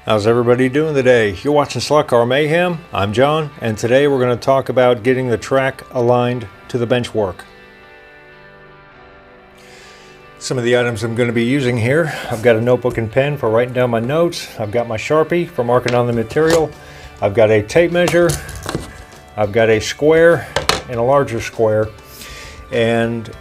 How's everybody doing today? You're watching Slot Car Mayhem. I'm John, and today we're going to talk about getting the track aligned to the bench work. Some of the items I'm going to be using here: I've got a notebook and pen for writing down my notes. I've got my Sharpie for marking on the material. I've got a tape measure. I've got a square and a larger square. And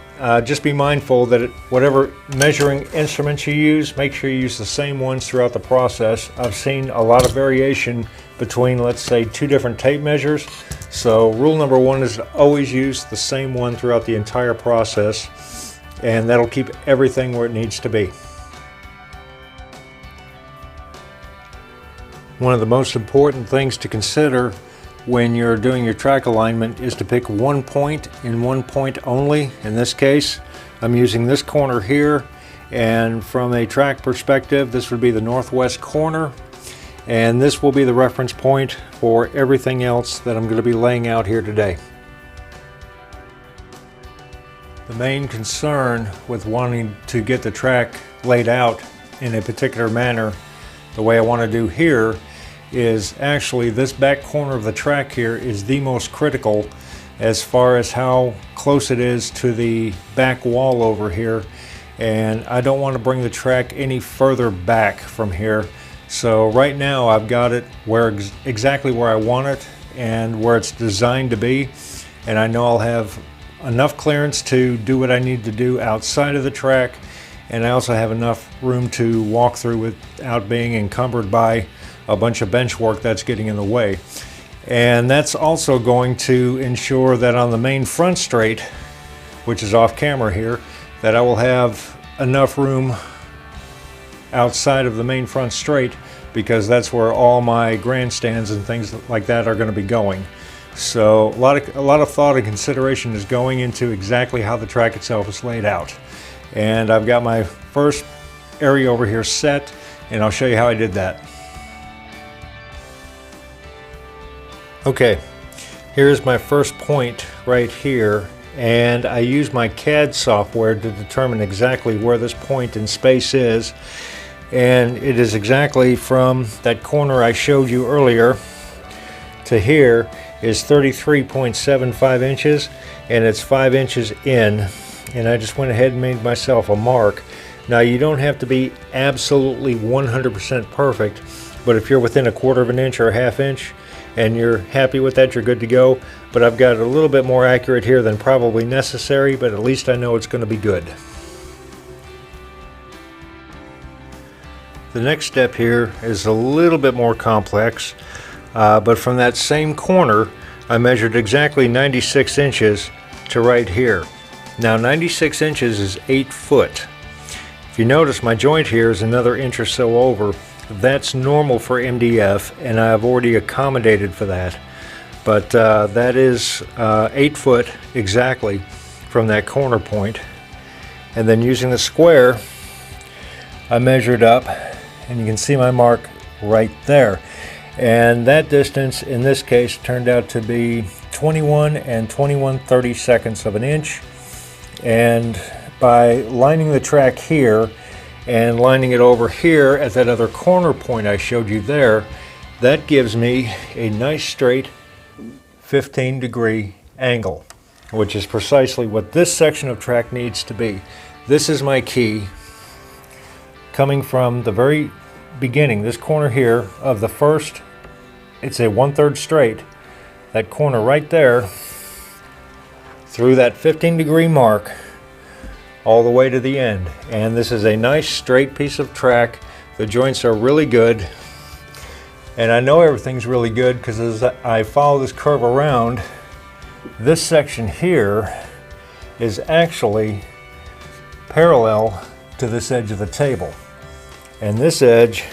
just be mindful that whatever measuring instruments you use, make sure you use the same ones throughout the process. I've seen a lot of variation between, let's say, two different tape measures. So rule number one is to always use the same one throughout the entire process, and that'll keep everything where it needs to be. One of the most important things to consider when you're doing your track alignment is to pick one point and one point only. In this case, I'm using this corner here, and from a track perspective, this would be the northwest corner, and this will be the reference point for everything else that I'm going to be laying out here today. The main concern with wanting to get the track laid out in a particular manner, the way I want to do here, is actually this back corner of the track here is the most critical as far as how close it is to the back wall over here, and I don't want to bring the track any further back from here. So right now I've got it exactly where I want it and where it's designed to be, and I know I'll have enough clearance to do what I need to do outside of the track, and I also have enough room to walk through without being encumbered by a bunch of bench work that's getting in the way. And that's also going to ensure that on the main front straight, which is off camera here, that I will have enough room outside of the main front straight, because that's where all my grandstands and things like that are going to be going. So a lot of thought and consideration is going into exactly how the track itself is laid out. And I've got my first area over here set, and I'll show you how I did that. Okay, here's my first point right here, and I use my CAD software to determine exactly where this point in space is, and it is exactly from that corner I showed you earlier to here is 33.75 inches, and it's 5 inches in, and I just went ahead and made myself a mark. Now, you don't have to be absolutely 100% perfect, but if you're within a quarter of an inch or a half inch and you're happy with that, you're good to go. But I've got a little bit more accurate here than probably necessary, but at least I know it's going to be good. The next step here is a little bit more complex, but from that same corner I measured exactly 96 inches to right here. Now 96 inches is 8 foot. If you notice, my joint here is another inch or so over. That's normal for MDF, and I've already accommodated for that. But that is 8 foot exactly from that corner point. And then using the square, I measured up, and you can see my mark right there. And that distance in this case turned out to be 21 and 21/32 of an inch. And by lining the track here and lining it over here at that other corner point I showed you there, that gives me a nice straight 15-degree angle, which is precisely what this section of track needs to be. This is my key. Coming from the very beginning, this corner here of the first, it's a 1/3 straight, that corner right there, through that 15-degree mark, all the way to the end. And this is a nice straight piece of track. The joints are really good, and I know everything's really good because as I follow this curve around, this section here is actually parallel to this edge of the table, and this edge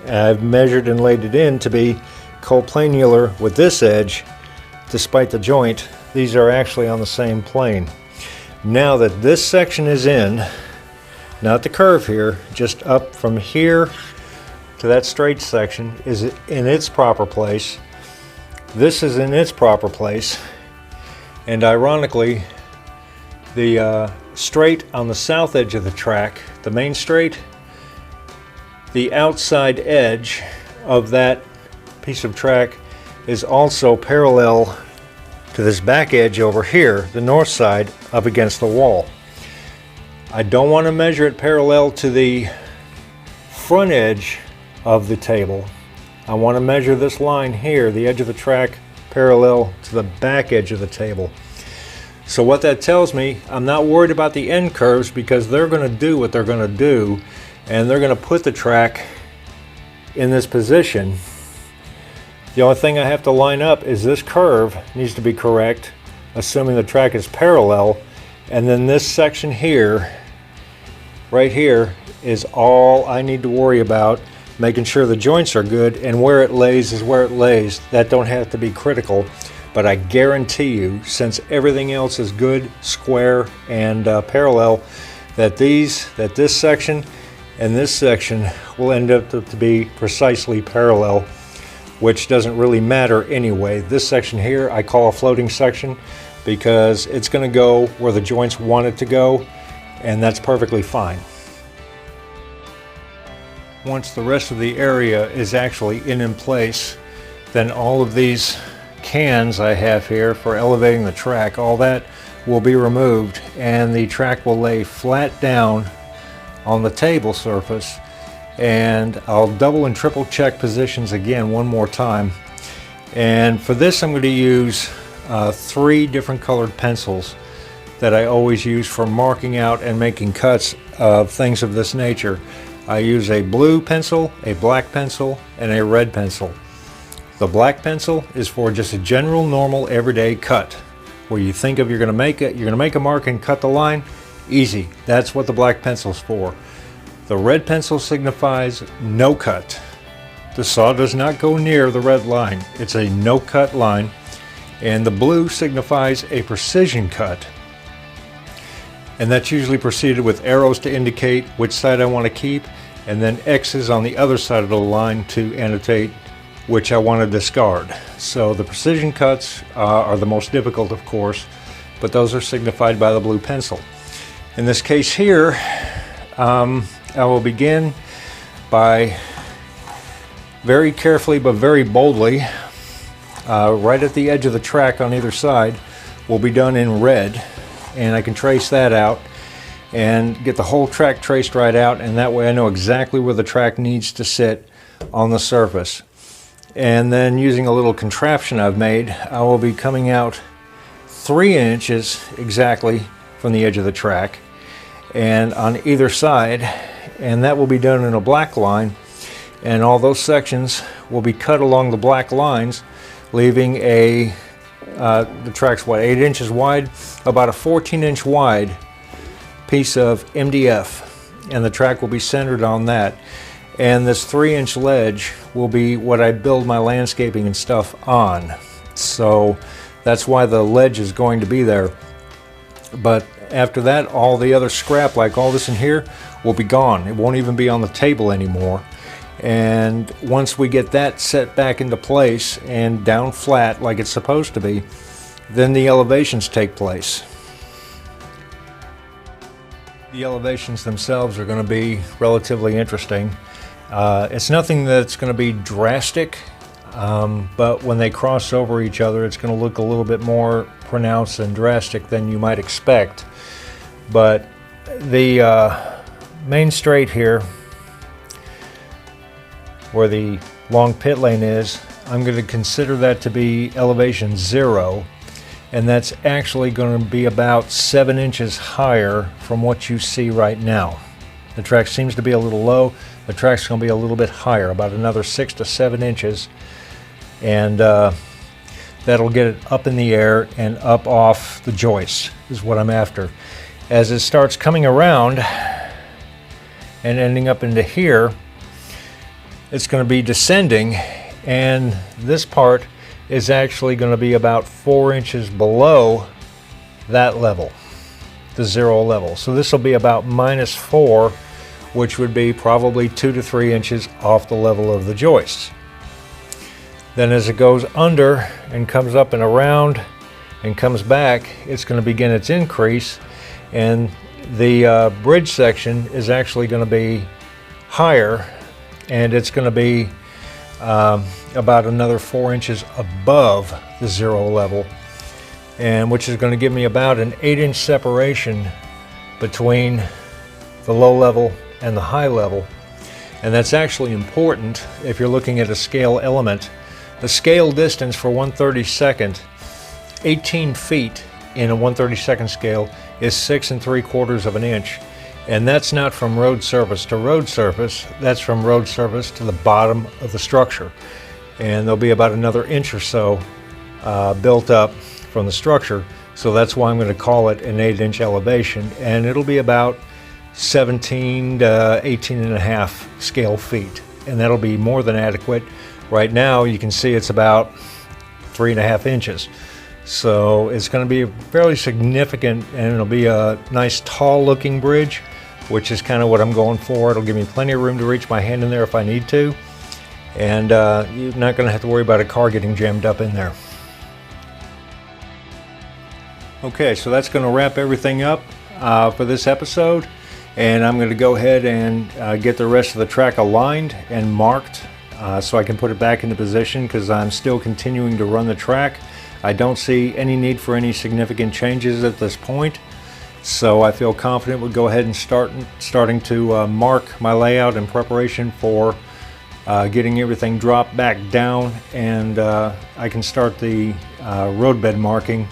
I've measured and laid it in to be coplanular with this edge. Despite the joint, these are actually on the same plane. Now that this section is in, not the curve here, just up from here to that straight section is in its proper place. This is in its proper place, and ironically, the straight on the south edge of the track, the main straight, the outside edge of that piece of track is also parallel to this back edge over here, the north side, up against the wall. I don't want to measure it parallel to the front edge of the table. I want to measure this line here, the edge of the track, parallel to the back edge of the table. So what that tells me, I'm not worried about the end curves because they're going to do what they're going to do, and they're going to put the track in this position. The only thing I have to line up is this curve needs to be correct, assuming the track is parallel, and then this section here, right here, is all I need to worry about, making sure the joints are good, and where it lays is where it lays. That don't have to be critical, but I guarantee you, since everything else is good, square, and parallel, that this section and this section will end up to be precisely parallel, which doesn't really matter anyway. This section here I call a floating section because it's going to go where the joints want it to go, and that's perfectly fine. Once the rest of the area is actually in place, then all of these cans I have here for elevating the track, all that will be removed, and the track will lay flat down on the table surface. And I'll double and triple check positions again one more time. And for this I'm going to use 3 different colored pencils that I always use for marking out and making cuts of things of this nature. I use a blue pencil, a black pencil, and a red pencil. The black pencil is for just a general, normal, everyday cut. Where you think of you're going to make a mark and cut the line, easy. That's what the black pencil is for. The red pencil signifies no cut. The saw does not go near the red line. It's a no cut line. And the blue signifies a precision cut. And that's usually preceded with arrows to indicate which side I want to keep, and then X's on the other side of the line to annotate which I want to discard. So the precision cuts are the most difficult, of course, but those are signified by the blue pencil. In this case here, I will begin by very carefully but very boldly, right at the edge of the track on either side, will be done in red, and I can trace that out and get the whole track traced right out, and that way I know exactly where the track needs to sit on the surface. And then using a little contraption I've made, I will be coming out 3 inches exactly from the edge of the track and on either side, and that will be done in a black line, and all those sections will be cut along the black lines, leaving the track's what, 8 inches wide, about a 14-inch wide piece of MDF, and the track will be centered on that. And this 3-inch ledge will be what I build my landscaping and stuff on. So that's why the ledge is going to be there. But after that, all the other scrap, like all this in here, will be gone. It won't even be on the table anymore. And once we get that set back into place and down flat like it's supposed to be, then the elevations take place. The elevations themselves are going to be relatively interesting. It's nothing that's going to be drastic, but when they cross over each other, it's going to look a little bit more pronounced and drastic than you might expect. But the main straight here, where the long pit lane is, I'm going to consider that to be elevation 0, and that's actually going to be about 7 inches higher from what you see right now. The track seems to be a little low. The track's going to be a little bit higher, about another 6 to 7 inches, and that'll get it up in the air and up off the joists is what I'm after. As it starts coming around and ending up into here, it's going to be descending, and this part is actually going to be about 4 inches below that level, the 0 level. So this will be about -4, which would be probably 2 to 3 inches off the level of the joists. Then as it goes under and comes up and around and comes back, it's going to begin its increase, and the bridge section is actually going to be higher and it's going to be about another 4 inches above the 0 level, and which is going to give me about an 8-inch separation between the low level and the high level. And that's actually important if you're looking at a scale element. The scale distance for 1/32, 18 feet in a 1/32 scale, is 6 3/4 of an inch. And that's not from road surface to road surface, that's from road surface to the bottom of the structure. And there'll be about another inch or so built up from the structure. So that's why I'm going to call it an 8-inch elevation, and it'll be about 17 to 18.5 scale feet, and that'll be more than adequate. Right now you can see it's about 3.5 inches, so it's going to be fairly significant, and it'll be a nice tall looking bridge, which is kind of what I'm going for. It'll give me plenty of room to reach my hand in there if I need to, and you're not going to have to worry about a car getting jammed up in there. Okay, so that's going to wrap everything up for this episode. And I'm going to go ahead and get the rest of the track aligned and marked so I can put it back into position, because I'm still continuing to run the track. I don't see any need for any significant changes at this point. So I feel confident we'll go ahead and starting to mark my layout in preparation for getting everything dropped back down, and I can start the roadbed marking.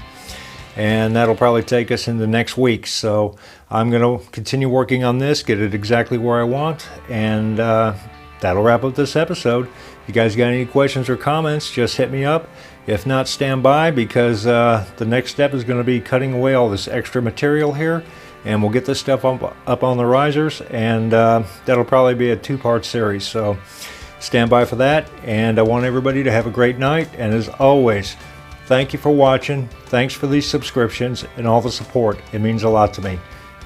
And that'll probably take us into next week. So I'm going to continue working on this, get it exactly where I want, and that'll wrap up this episode. If you guys got any questions or comments, just hit me up. If not, stand by, because the next step is going to be cutting away all this extra material here, and we'll get this stuff up on the risers, and that'll probably be a 2-part series. So stand by for that, and I want everybody to have a great night, and as always, thank you for watching. Thanks for these subscriptions and all the support. It means a lot to me.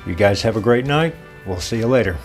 You guys have a great night. We'll see you later.